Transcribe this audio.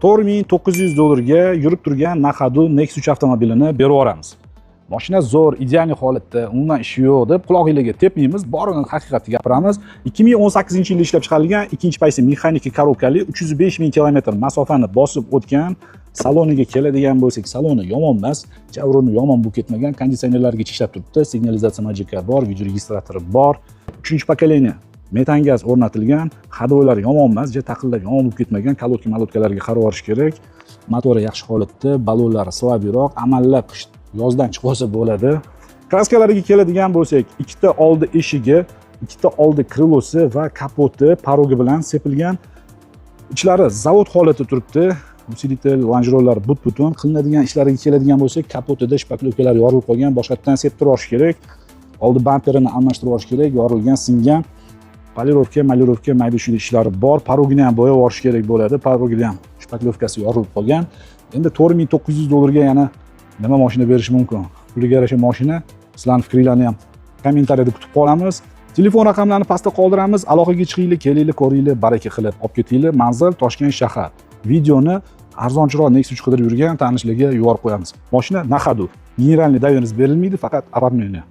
$4900 yurib turgan Naqadu Nexus 3 avtomobilini berib yuboramiz. Mashina zo'r, ideal holatda, umuman ishi yo'q deb quloqingizga tepmaymiz, borini haqiqatni gapiramiz. 2018-yilda ishlab chiqarilgan ikkinchi paysi mexanika korobkali 305 ming kilometr masofani bosib o'tgan. Saloniga keladigan bo'lsak, saloni yomon emas, javroni yomon bo'lib ketmagan, konditsionerlargacha ishlab turibdi, signalizatsiya majika bor, video registratori bor. 3-pokoleniya metan gaz o'rnatilgan, hadolar yomon emas, taqillar yomon bo'lib ketmagan, kalotka-malotkalarga qarab olish kerak. Motori yaxshi holatda, balonlari slabiyroq, amallab yozdan chiqib olsa bo'ladi. Kraskalariga keladigan bo'lsak, ikkita oldi eshigi, ikkita oldi krilosi va kapoti parogi bilan sepilgan. Ichlari zavod holatda turibdi. Usiditel, lonjirlar but-butun. Qilinadigan ishlariga keladigan bo'lsak, kapotida shpaklovkalar yorilib qolgan, boshqatdan septirib olish kerak. Oldi bamperini almashtirib olish kerak, yorilgan, singan. Polirovka, mayda-chuyda ishlari bor. Parogini ham bo'yab olish kerak bo'ladi. Parogida ham shpaklovkasi yorilib qolgan. Endi $4900 ga yana nima mashina berish mumkin? Puliga yarasha mashina. Sizlarning fikringizni ham kommentariyada kutib qolamiz. Telefon raqamlarini pastda qoldiramiz. Aloqaga chiqinglar, kelinglar, ko'ringlar, baraka qilib olib ketinglar. Manzil Toshkent shahar. Videoni arzonchiroq Nexus qidirib yurgan tanishlarga yuborib qo'yamiz. Mashina Naqadu. Generalniy doверенность berilmaydi, faqat apartment.